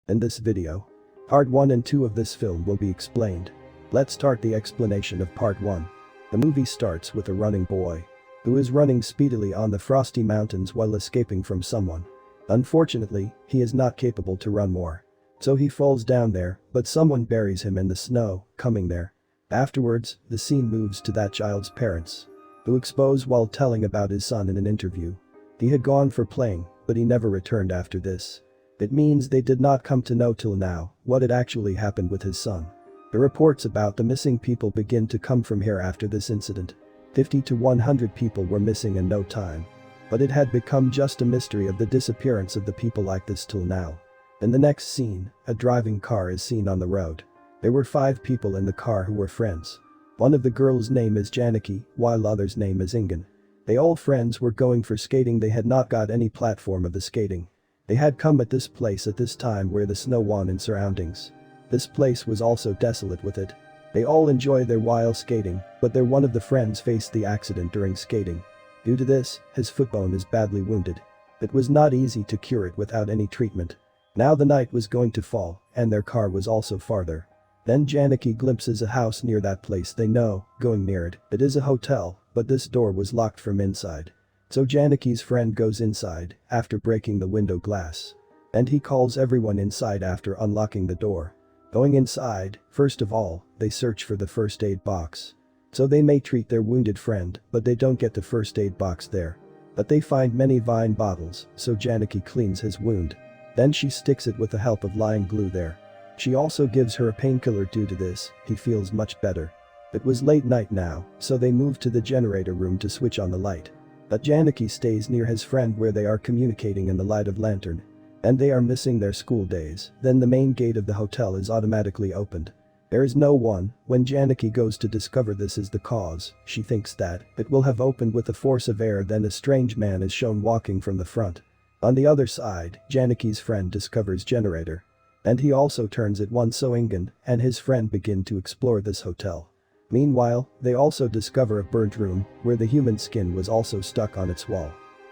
In this video, part 1 and 2 of this film will be explained. Let's start the explanation of part 1. The movie starts with a running boy who is running speedily on the frosty mountains while escaping from someone. Unfortunately, he is not capable to run more. So he falls down there, but someone buries him in the snow, coming there. Afterwards, the scene moves to that child's parents, who expose while telling about his son in an interview. He had gone for playing, but he never returned after this. It means they did not come to know till now what had actually happened with his son. The reports about the missing people begin to come from here after this incident. 50 to 100 people were missing in no time. But it had become just a mystery of the disappearance of the people like this till now. In the next scene, a driving car is seen on the road. There were 5 people in the car who were friends. One of the girls' name is Janiki, while other's name is Ingen. They all friends were going for skating. They had not got any platform of the skating. They had come at this place at this time where the snow won in surroundings. This place was also desolate with it. They all enjoy their while skating, but their one of the friends faced the accident during skating. Due to this, his foot bone is badly wounded. It was not easy to cure it without any treatment. Now the night was going to fall, and their car was also farther. Then Janiki glimpses a house near that place. They know, going near it, it is a hotel, but this door was locked from inside. So Janiki's friend goes inside, after breaking the window glass. And he calls everyone inside after unlocking the door. Going inside, first of all, they search for the first aid box. So they may treat their wounded friend, but they don't get the first aid box there. But they find many wine bottles, so Janiki cleans his wound. Then she sticks it with the help of lime glue there. She also gives her a painkiller. Due to this, he feels much better. It was late night now, so they move to the generator room to switch on the light. But Janiki stays near his friend where they are communicating in the light of lantern. And they are missing their school days. Then the main gate of the hotel is automatically opened. There is no one. When Janiki goes to discover this is the cause, she thinks that it will have opened with a force of air. Then a strange man is shown walking from the front. On the other side, Janiki's friend discovers generator. And he also turns it on, so Ingen and his friend begin to explore this hotel. Meanwhile, they also discover a burnt room where the human skin was also stuck on its wall.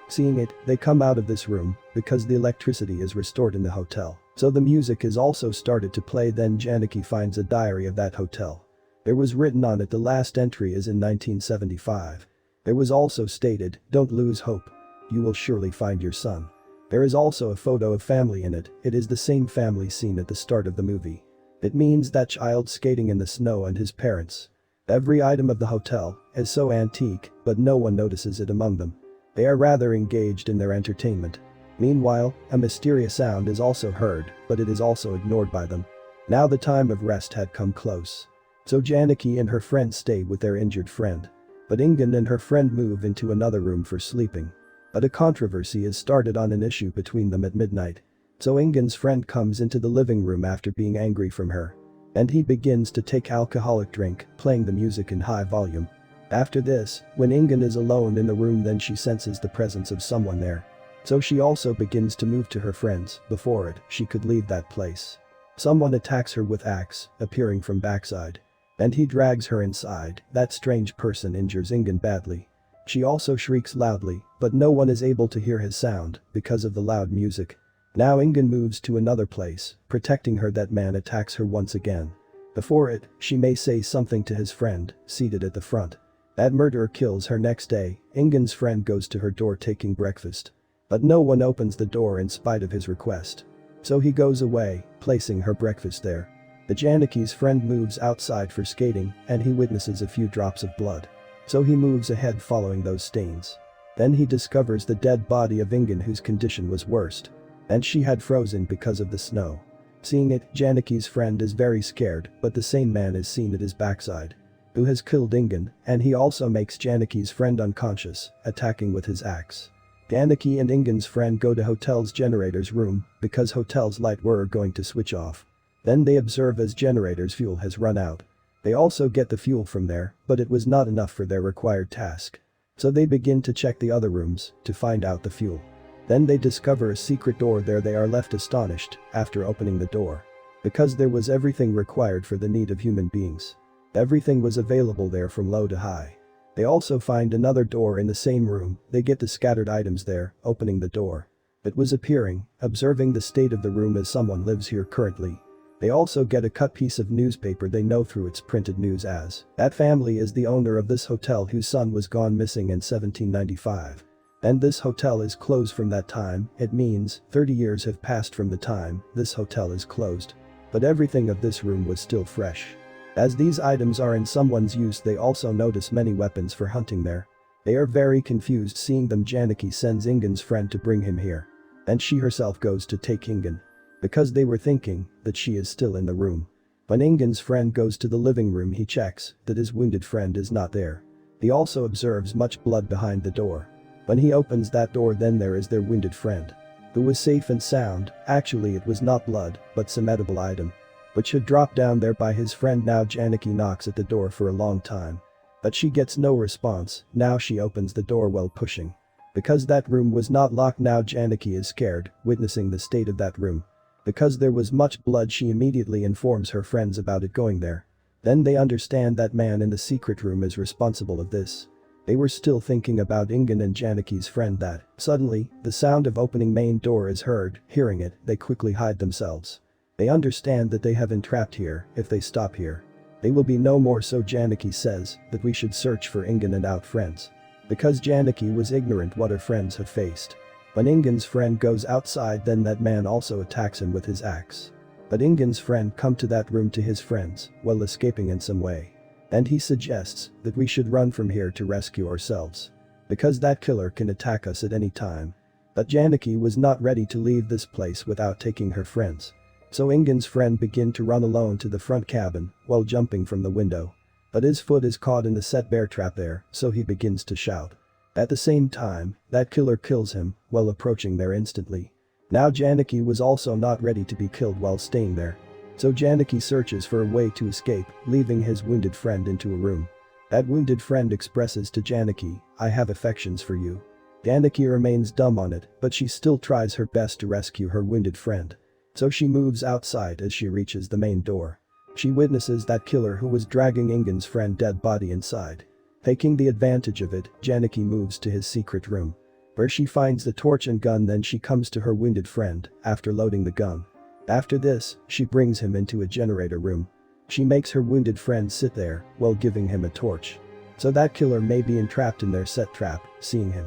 Seeing it, they come out of this room because the electricity is restored in the hotel. So the music is also started to play. Then Janiki finds a diary of that hotel. There was written on it the last entry is in 1975. There was also stated, "Don't lose hope. You will surely find your son." There is also a photo of family in it. It is the same family seen at the start of the movie. It means that child skating in the snow and his parents. Every item of the hotel is so antique, but no one notices it among them. They are rather engaged in their entertainment. Meanwhile, a mysterious sound is also heard, but it is also ignored by them. Now the time of rest had come close. So Janiki and her friend stay with their injured friend. But Ingen and her friend move into another room for sleeping. But a controversy is started on an issue between them at midnight. So Ingen's friend comes into the living room after being angry from her. And he begins to take alcoholic drink, playing the music in high volume. After this, when Ingen is alone in the room, then she senses the presence of someone there. So she also begins to move to her friends. Before it, she could leave that place. Someone attacks her with axe, appearing from backside. And he drags her inside. That strange person injures Ingen badly. She also shrieks loudly, but no one is able to hear his sound because of the loud music. Now Ingen moves to another place, protecting her. That man attacks her once again. Before it, she may say something to his friend, seated at the front. That murderer kills her. Next day, Ingen's friend goes to her door taking breakfast. But no one opens the door in spite of his request. So he goes away, placing her breakfast there. The Janiki's friend moves outside for skating, and he witnesses a few drops of blood. So he moves ahead following those stains. Then he discovers the dead body of Ingen, whose condition was worst. And she had frozen because of the snow. Seeing it, Janiki's friend is very scared, but the same man is seen at his backside, who has killed Ingen, and he also makes Janiki's friend unconscious, attacking with his axe. Janiki and Ingen's friend go to hotel's generator's room because hotel's light were going to switch off. Then they observe as generator's fuel has run out. They also get the fuel from there, but it was not enough for their required task. So they begin to check the other rooms to find out the fuel. Then they discover a secret door there. They are left astonished after opening the door. Because there was everything required for the need of human beings. Everything was available there from low to high. They also find another door in the same room. They get the scattered items there, opening the door. It was appearing, observing the state of the room as someone lives here currently. They also get a cut piece of newspaper they know through its printed news as that family is the owner of this hotel whose son was gone missing in 1795. And this hotel is closed from that time. It means 30 years have passed from the time this hotel is closed. But everything of this room was still fresh. As these items are in someone's use, they also notice many weapons for hunting there. They are very confused seeing them. Janaki sends Ingun's friend to bring him here. And she herself goes to take Ingun. Because they were thinking that she is still in the room. When Ingun's friend goes to the living room, he checks that his wounded friend is not there. He also observes much blood behind the door. When he opens that door, then there is their wounded friend. Who was safe and sound. Actually it was not blood, but some edible item. Which had dropped down there by his friend. Now Janaki knocks at the door for a long time. But she gets no response. Now she opens the door while pushing. Because that room was not locked. Now Janaki is scared, witnessing the state of that room. Because there was much blood, she immediately informs her friends about it going there. Then they understand that man in the secret room is responsible of this. They were still thinking about Ingun and Janaki's friend that, suddenly, the sound of opening main door is heard. Hearing it, they quickly hide themselves. They understand that they have been trapped here. If they stop here, they will be no more. So Janaki says that we should search for Ingun and our friends. Because Janaki was ignorant what her friends have faced. When Ingun's friend goes outside, then that man also attacks him with his axe. But Ingun's friend come to that room to his friends, while escaping in some way. And he suggests that we should run from here to rescue ourselves. Because that killer can attack us at any time. But Janaki was not ready to leave this place without taking her friends. So Ingun's friend begin to run alone to the front cabin, while jumping from the window. But his foot is caught in the set bear trap there, so he begins to shout. At the same time, that killer kills him while approaching there instantly. Now Janaki was also not ready to be killed while staying there. So Janaki searches for a way to escape, leaving his wounded friend into a room. That wounded friend expresses to Janaki, I have affections for you. Janaki remains dumb on it, but she still tries her best to rescue her wounded friend. So she moves outside. As she reaches the main door, she witnesses that killer who was dragging Ingun's friend dead body inside. Taking the advantage of it, Janaki moves to his secret room, where she finds the torch and gun. Then she comes to her wounded friend after loading the gun. After this, she brings him into a generator room. She makes her wounded friend sit there while giving him a torch. So that killer may be entrapped in their set trap, seeing him.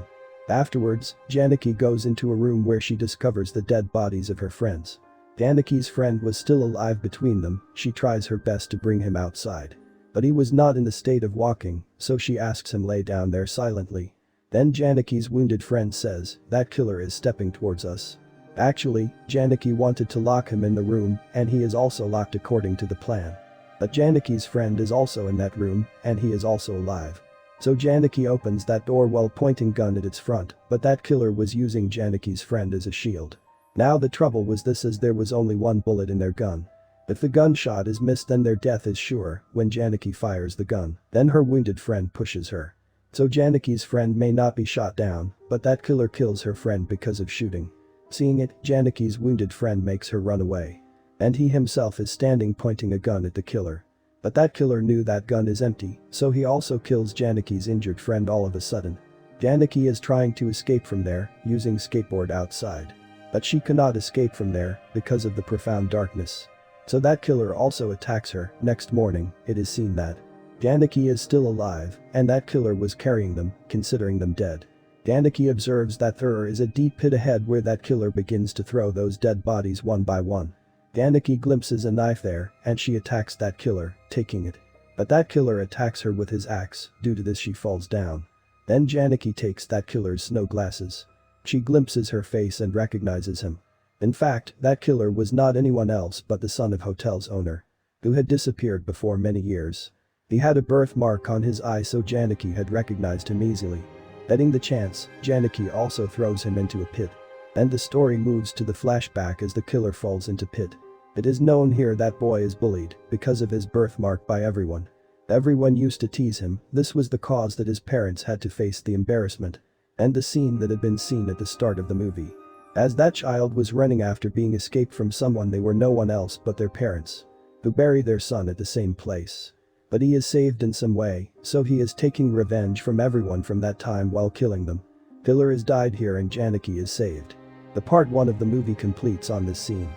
Afterwards, Janaki goes into a room where she discovers the dead bodies of her friends. Janaki's friend was still alive between them. She tries her best to bring him outside. But he was not in the state of walking, so she asks him lay down there silently. Then Janaki's wounded friend says, that killer is stepping towards us. Actually, Janaki wanted to lock him in the room, and he is also locked according to the plan. But Janaki's friend is also in that room, and he is also alive. So Janaki opens that door while pointing gun at its front, but that killer was using Janaki's friend as a shield. Now the trouble was this, as there was only one bullet in their gun. If the gunshot is missed, then their death is sure. When Janaki fires the gun, then her wounded friend pushes her. So Janaki's friend may not be shot down, but that killer kills her friend because of shooting. Seeing it, Janaki's wounded friend makes her run away. And he himself is standing pointing a gun at the killer. But that killer knew that gun is empty, so he also kills Janaki's injured friend all of a sudden. Janaki is trying to escape from there, using skateboard outside. But she cannot escape from there because of the profound darkness. So that killer also attacks her. Next morning, it is seen that Janaki is still alive, and that killer was carrying them, considering them dead. Janaki observes that there is a deep pit ahead where that killer begins to throw those dead bodies one by one. Janaki glimpses a knife there, and she attacks that killer, taking it. But that killer attacks her with his axe. Due to this, she falls down. Then Janaki takes that killer's snow glasses. She glimpses her face and recognizes him. In fact, that killer was not anyone else but the son of hotel's owner, who had disappeared before many years. He had a birthmark on his eye, so Janaki had recognized him easily. Betting the chance, Janaki also throws him into a pit. And the story moves to the flashback as the killer falls into pit. It is known here that boy is bullied because of his birthmark by everyone. Everyone used to tease him. This was the cause that his parents had to face the embarrassment. And the scene that had been seen at the start of the movie. As that child was running after being escaped from someone, they were no one else but their parents, who bury their son at the same place. But he is saved in some way, so he is taking revenge from everyone from that time while killing them. Killer has died here and Janaki is saved. The part 1 of the movie completes on this scene.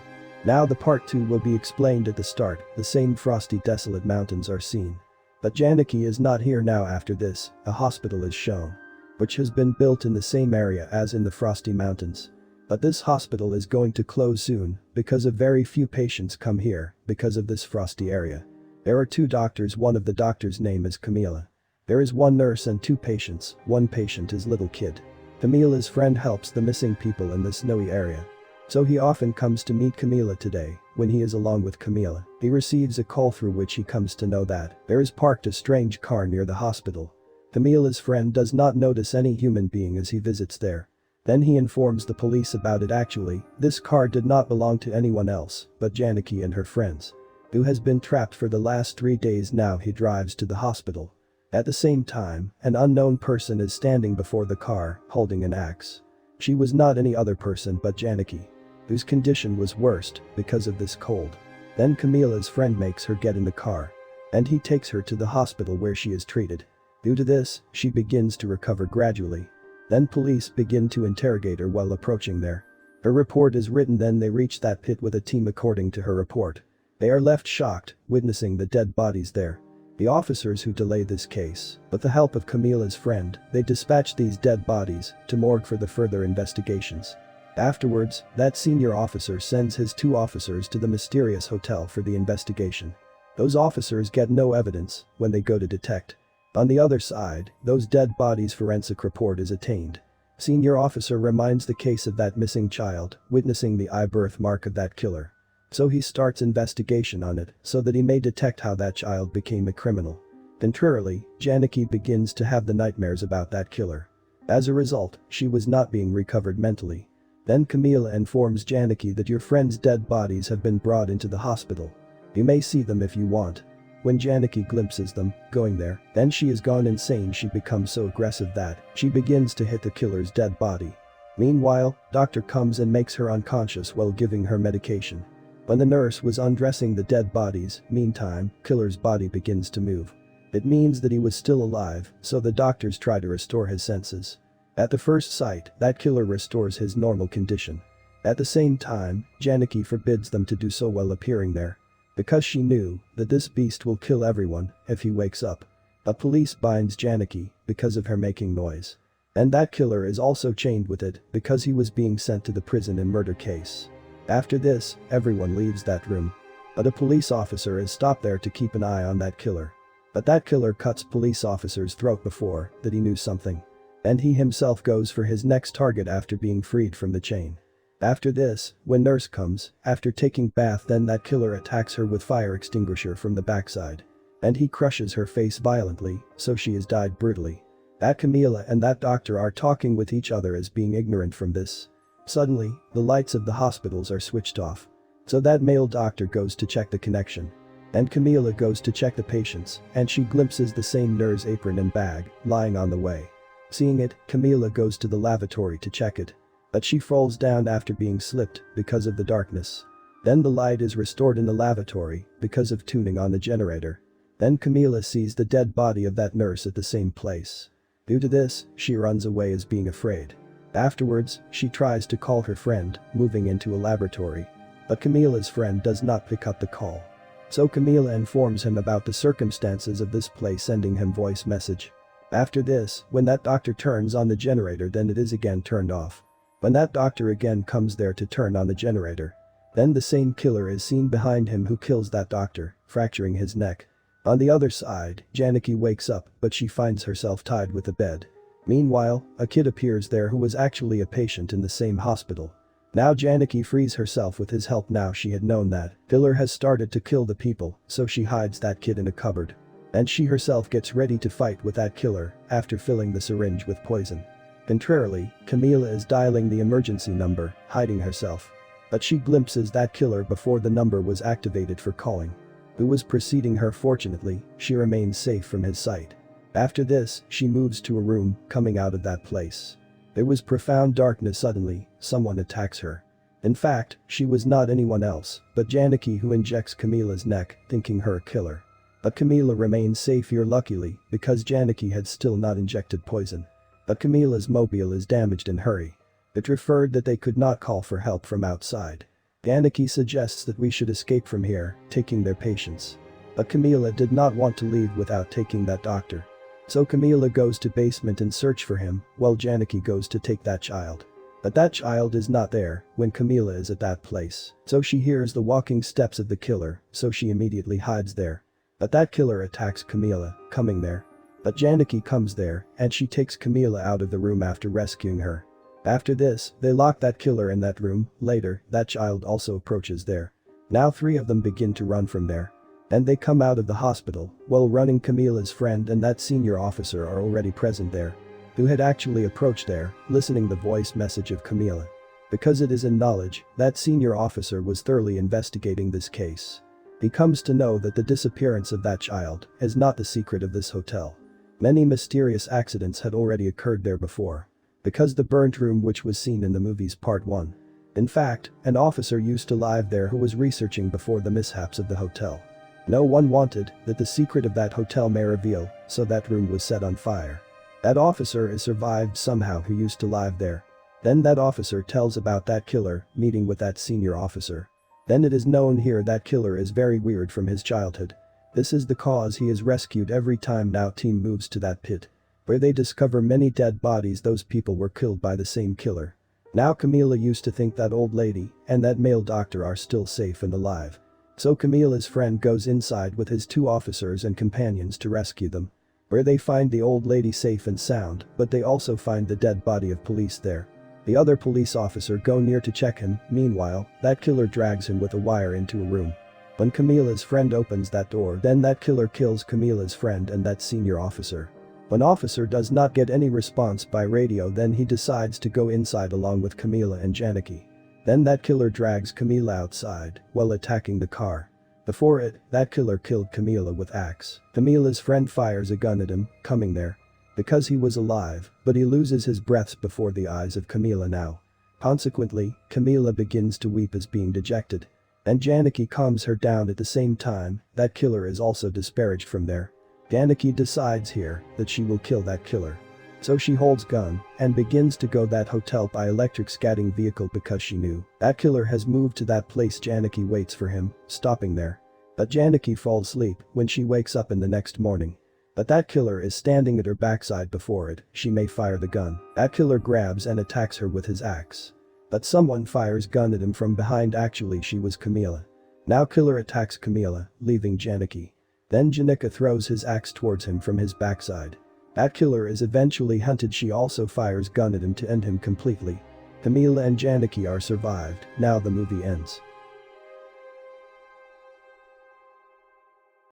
Now the part 2 will be explained at the start. The same frosty desolate mountains are seen. But Janaki is not here now. After this, a hospital is shown, which has been built in the same area as in the frosty mountains. But this hospital is going to close soon because of very few patients come here because of this frosty area. There are 2 doctors. One of the doctors' name is Camila. There is 1 nurse and 2 patients. One patient is little kid. Camila's friend helps the missing people in the snowy area. So he often comes to meet Camila. Today, when he is along with Camila, he receives a call through which he comes to know that there is parked a strange car near the hospital. Camila's friend does not notice any human being as he visits there. Then he informs the police about it. Actually, this car did not belong to anyone else but Janaki and her friends, who has been trapped for the last 3 days now. He drives to the hospital. At the same time, an unknown person is standing before the car, holding an axe. She was not any other person but Janaki, whose condition was worst because of this cold. Then Camila's friend makes her get in the car, and he takes her to the hospital where she is treated. Due to this, she begins to recover gradually. Then police begin to interrogate her while approaching there. Her report is written. Then they reach that pit with a team. According to her report, they are left shocked, witnessing the dead bodies there. The officers who delay this case, with the help of Camila's friend, they dispatch these dead bodies to morgue for the further investigations. Afterwards, that senior officer sends his 2 officers to the mysterious hotel for the investigation. Those officers get no evidence when they go to detect. On the other side, those dead bodies' forensic report is attained. Senior officer reminds the case of that missing child, witnessing the eye birthmark of that killer. So he starts investigation on it so that he may detect how that child became a criminal. Contrarily, Janaki begins to have the nightmares about that killer. As a result, she was not being recovered mentally. Then Camila informs Janaki that your friend's dead bodies have been brought into the hospital. You may see them if you want. When Janaki glimpses them, going there, then she is gone insane. She becomes so aggressive that she begins to hit the killer's dead body. Meanwhile, doctor comes and makes her unconscious while giving her medication. When the nurse was undressing the dead bodies, meantime, killer's body begins to move. It means that he was still alive, so the doctors try to restore his senses. At the first sight, that killer restores his normal condition. At the same time, Janaki forbids them to do so while appearing there, because she knew that this beast will kill everyone if he wakes up. A police binds Janaki because of her making noise. And that killer is also chained with it because he was being sent to the prison in murder case. After this, everyone leaves that room. But a police officer is stopped there to keep an eye on that killer. But that killer cuts police officer's throat before that he knew something. And he himself goes for his next target after being freed from the chain. After this, when nurse comes, after taking bath, then that killer attacks her with fire extinguisher from the backside. And he crushes her face violently, so she has died brutally. That Camila and that doctor are talking with each other as being ignorant from this. Suddenly, the lights of the hospitals are switched off. So that male doctor goes to check the connection. And Camila goes to check the patients, and she glimpses the same nurse apron and bag lying on the way. Seeing it, Camila goes to the lavatory to check it. But she falls down after being slipped because of the darkness. Then the light is restored in the lavatory because of tuning on the generator. Then Camila sees the dead body of that nurse at the same place. Due to this, she runs away as being afraid. Afterwards, she tries to call her friend, moving into a laboratory. But Camila's friend does not pick up the call. So Camila informs him about the circumstances of this place, sending him voice message. After this, when that doctor turns on the generator, then it is again turned off. When that doctor again comes there to turn on the generator, then the same killer is seen behind him who kills that doctor, fracturing his neck. On the other side, Janaki wakes up, but she finds herself tied with a bed. Meanwhile, a kid appears there who was actually a patient in the same hospital. Now Janaki frees herself with his help. Now she had known that killer has started to kill the people, so she hides that kid in a cupboard. And she herself gets ready to fight with that killer after filling the syringe with poison. Contrarily, Camila is dialing the emergency number, hiding herself. But she glimpses that killer before the number was activated for calling. Who was preceding her. Fortunately, she remains safe from his sight. After this, she moves to a room, coming out of that place. There was profound darkness. Suddenly, someone attacks her. In fact, she was not anyone else but Janaki, who injects Camila's neck, thinking her a killer. But Camila remains safe here luckily because Janaki had still not injected poison. But Camila's mobile is damaged in hurry. It referred that they could not call for help from outside. Janaki suggests that we should escape from here, taking their patients. But Camila did not want to leave without taking that doctor. So Camila goes to basement and search for him, while Janaki goes to take that child. But that child is not there when Camila is at that place. So she hears the walking steps of the killer, so she immediately hides there. But that killer attacks Camila, coming there. But Janaki comes there, and she takes Camila out of the room after rescuing her. After this, they lock that killer in that room. Later, that child also approaches there. Now 3 of them begin to run from there. Then they come out of the hospital, while running. Camila's friend and that senior officer are already present there. Who had actually approached there, listening the voice message of Camila. Because it is in knowledge, that senior officer was thoroughly investigating this case. He comes to know that the disappearance of that child is not the secret of this hotel. Many mysterious accidents had already occurred there before. Because the burnt room which was seen in the movie's part 1. In fact, an officer used to live there who was researching before the mishaps of the hotel. No one wanted that the secret of that hotel may reveal, so that room was set on fire. That officer is survived somehow who used to live there. Then that officer tells about that killer meeting with that senior officer. Then it is known here that killer is very weird from his childhood. This is the cause he is rescued every time. Now team moves to that pit, where they discover many dead bodies. Those people were killed by the same killer. Now Camila used to think that old lady and that male doctor are still safe and alive. So Camila's friend goes inside with his 2 officers and companions to rescue them. Where they find the old lady safe and sound, but they also find the dead body of police there. The other police officer go near to check him. Meanwhile, that killer drags him with a wire into a room. When Camila's friend opens that door, then that killer kills Camila's friend and that senior officer. When officer does not get any response by radio, then he decides to go inside along with Camila and Janaki. Then that killer drags Camila outside while attacking the car. Before it, that killer killed Camila with axe. Camila's friend fires a gun at him, coming there. Because he was alive, but he loses his breaths before the eyes of Camila now. Consequently, Camila begins to weep as being dejected. And Janaki calms her down at the same time. That killer is also disparaged from there. Janaki decides here that she will kill that killer. So she holds gun and begins to go that hotel by electric scatting vehicle because she knew that killer has moved to that place. Janaki waits for him, stopping there. But Janaki falls asleep when she wakes up in the next morning. But that killer is standing at her backside. Before it, she may fire the gun. That killer grabs and attacks her with his axe. But someone fires gun at him from behind. Actually she was Camila. Now killer attacks Camila, leaving Janaki. Then Janaka throws his axe towards him from his backside. That killer is eventually hunted. She also fires gun at him to end him completely. Camila and Janaki are survived. Now the movie ends.